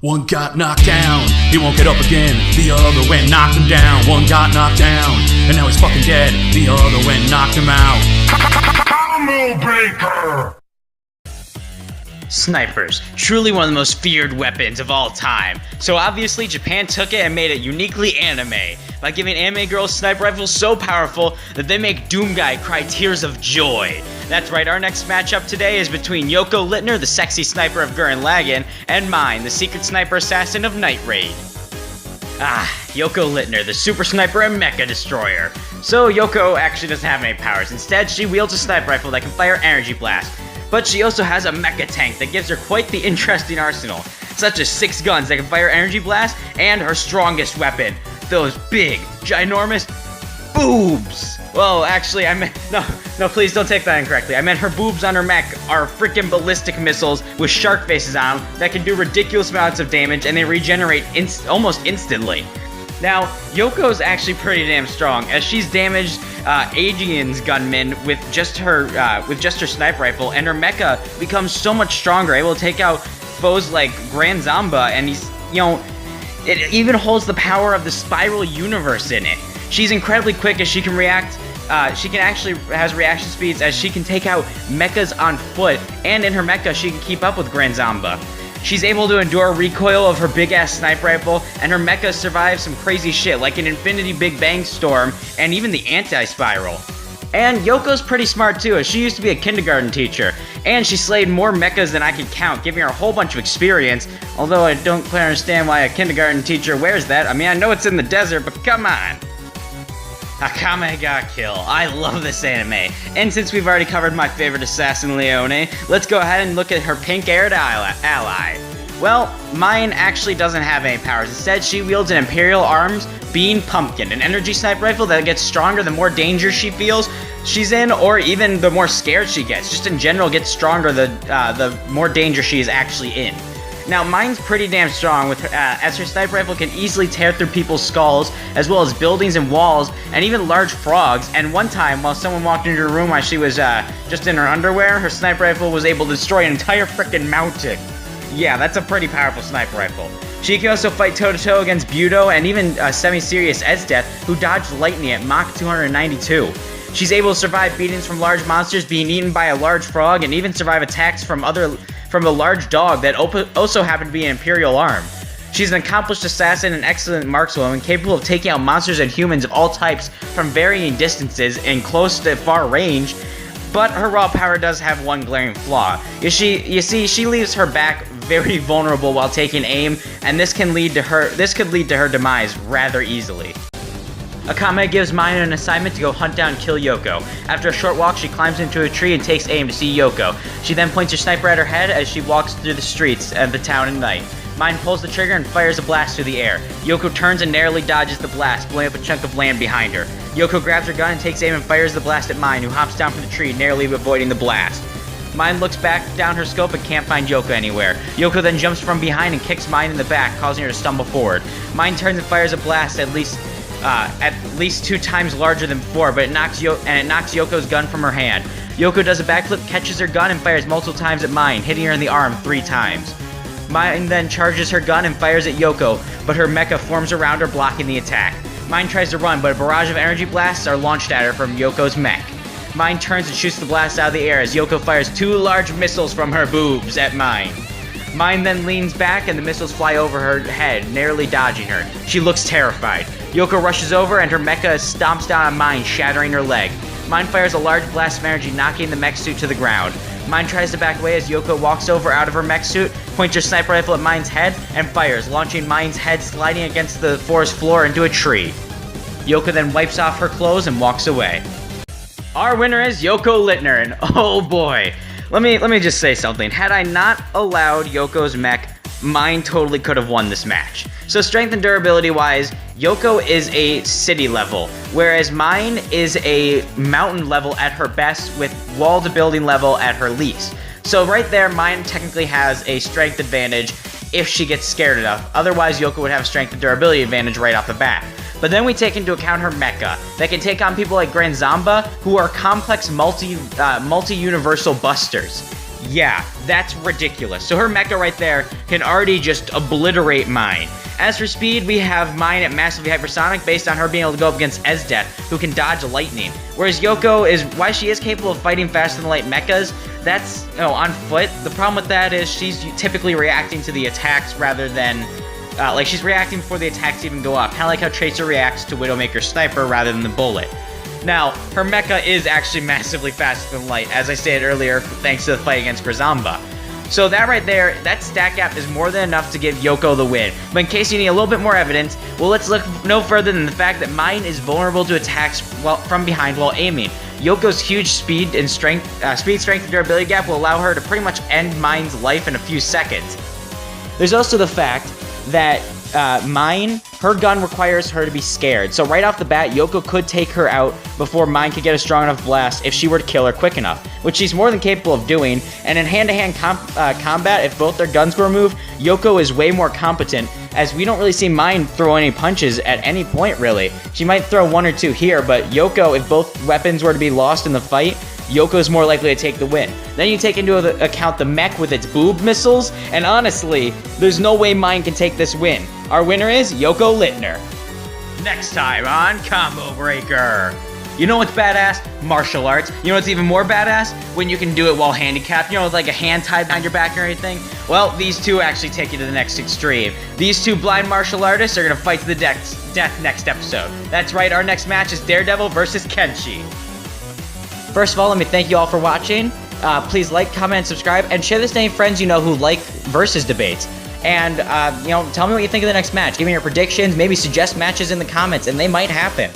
One got knocked down, he won't get up again. The other went knocked him down. One got knocked down, and now he's fucking dead. The other went knocked him out. Combo Breaker! Snipers, truly one of the most feared weapons of all time. So obviously Japan took it and made it uniquely anime, by giving anime girls sniper rifles so powerful that they make Doom Guy cry tears of joy. That's right, our next matchup today is between Yoko Littner, the sexy sniper of Gurren Lagan, and mine, the secret sniper assassin of Night Raid. Yoko Littner, the super sniper and mecha destroyer. So Yoko actually doesn't have any powers. Instead, she wields a sniper rifle that can fire energy blast. But she also has a mecha tank that gives her quite the interesting arsenal, such as 6 guns that can fire energy blast, and her strongest weapon, those big, ginormous boobs. Well, actually, I meant, no, please don't take that incorrectly. I meant her boobs on her mech are freaking ballistic missiles with shark faces on them that can do ridiculous amounts of damage, and they regenerate almost instantly. Now, Yoko's actually pretty damn strong, as she's damaged Aegean's gunmen with just her sniper rifle, and her mecha becomes so much stronger, able to take out foes like Grand Zamba, and it even holds the power of the Spiral Universe in it. She's incredibly quick as she can react. Has reaction speeds as she can take out mechas on foot, and in her mecha she can keep up with Grand Zamba. She's able to endure recoil of her big-ass sniper rifle, and her mecha survives some crazy shit like an Infinity Big Bang Storm and even the Anti-Spiral. And Yoko's pretty smart too, as she used to be a kindergarten teacher, and she slayed more mechas than I can count, giving her a whole bunch of experience, although I don't quite understand why a kindergarten teacher wears that. I mean, I know it's in the desert, but come on! Akame got killed. I love this anime. And since we've already covered my favorite assassin, Leone, let's go ahead and look at her pink-haired ally. Well, mine actually doesn't have any powers. Instead, she wields an Imperial Arms Bean Pumpkin, an energy sniper rifle that gets stronger the more danger she feels she's in, or even the more scared she gets. Just in general, gets stronger the more danger she is actually in. Now, mine's pretty damn strong, as her sniper rifle can easily tear through people's skulls, as well as buildings and walls, and even large frogs. And one time, while someone walked into her room while she was just in her underwear, her sniper rifle was able to destroy an entire frickin' mountain. Yeah, that's a pretty powerful sniper rifle. She can also fight toe-to-toe against Budo and even semi-serious Esdeath, who dodged lightning at Mach 292. She's able to survive beatings from large monsters, being eaten by a large frog, and even survive attacks from a large dog that also happened to be an Imperial Arm. She's an accomplished assassin and excellent markswoman, capable of taking out monsters and humans of all types from varying distances in close to far range, but her raw power does have one glaring flaw. You see, she leaves her back very vulnerable while taking aim, and this could lead to her demise rather easily. Akame gives mine an assignment to go hunt down and kill Yoko. After a short walk, she climbs into a tree and takes aim to see Yoko. She then points her sniper at her head as she walks through the streets of the town at night. Mine pulls the trigger and fires a blast through the air. Yoko turns and narrowly dodges the blast, blowing up a chunk of land behind her. Yoko grabs her gun and takes aim and fires the blast at Mine, who hops down from the tree, narrowly avoiding the blast. Mine looks back down her scope but can't find Yoko anywhere. Yoko then jumps from behind and kicks Mine in the back, causing her to stumble forward. Mine turns and fires a blast at least 2 times larger than before, but it knocks Yoko's gun from her hand. Yoko does a backflip, catches her gun, and fires multiple times at Mine, hitting her in the arm 3 times. Mine then charges her gun and fires at Yoko, but her mecha forms around her, blocking the attack. Mine tries to run, but a barrage of energy blasts are launched at her from Yoko's mech. Mine turns and shoots the blast out of the air as Yoko fires 2 large missiles from her boobs at Mine. Mine then leans back and the missiles fly over her head, narrowly dodging her. She looks terrified. Yoko rushes over and her mecha stomps down on Mine, shattering her leg. Mine fires a large blast of energy, knocking the mech suit to the ground. Mine tries to back away as Yoko walks over out of her mech suit, points her sniper rifle at Mine's head, and fires, launching Mine's head sliding against the forest floor into a tree. Yoko then wipes off her clothes and walks away. Our winner is Yoko Littner, and oh boy, let me just say something. Had I not allowed Yoko's mech, Mine totally could have won this match. So strength and durability wise, Yoko is a city level, whereas Mine is a mountain level at her best with wall to building level at her least. So right there, Mine technically has a strength advantage if she gets scared enough. Otherwise, Yoko would have a strength and durability advantage right off the bat. But then we take into account her mecha that can take on people like Grand Zamba, who are complex multi-universal busters. Yeah, that's ridiculous. So her mecha right there can already just obliterate mine. As for speed, we have mine at massively hypersonic based on her being able to go up against Esdeath, who can dodge lightning. Whereas Yoko is, why she is capable of fighting faster than light mechas, that's, on foot. The problem with that is she's typically reacting to the attacks rather than, she's reacting before the attacks even go off. Kind of like how Tracer reacts to Widowmaker Sniper rather than the bullet. Now, her mecha is actually massively faster than light, as I stated earlier, thanks to the fight against Grazamba. So that right there, that stat gap is more than enough to give Yoko the win. But in case you need a little bit more evidence, well, let's look no further than the fact that mine is vulnerable to attacks from behind while aiming. Yoko's huge speed, strength, and durability gap will allow her to pretty much end mine's life in a few seconds. There's also the fact that mine, her gun requires her to be scared. So right off the bat, Yoko could take her out before mine could get a strong enough blast if she were to kill her quick enough, which she's more than capable of doing. And in hand-to-hand combat, if both their guns were removed, Yoko is way more competent, as we don't really see mine throw any punches at any point, really. She might throw one or two here, but Yoko, if both weapons were to be lost in the fight, Yoko's more likely to take the win. Then you take into account the mech with its boob missiles, and honestly, there's no way mine can take this win. Our winner is Yoko Littner. Next time on Combo Breaker. You know what's badass? Martial arts. You know what's even more badass? When you can do it while handicapped, with like a hand tied behind your back or anything. Well, these two actually take you to the next extreme. These two blind martial artists are gonna fight to the death next episode. That's right, our next match is Daredevil versus Kenshi. First of all, let me thank you all for watching. Please like, comment, and subscribe, and share this to any friends you know who like versus debates. And, tell me what you think of the next match. Give me your predictions, maybe suggest matches in the comments, and they might happen.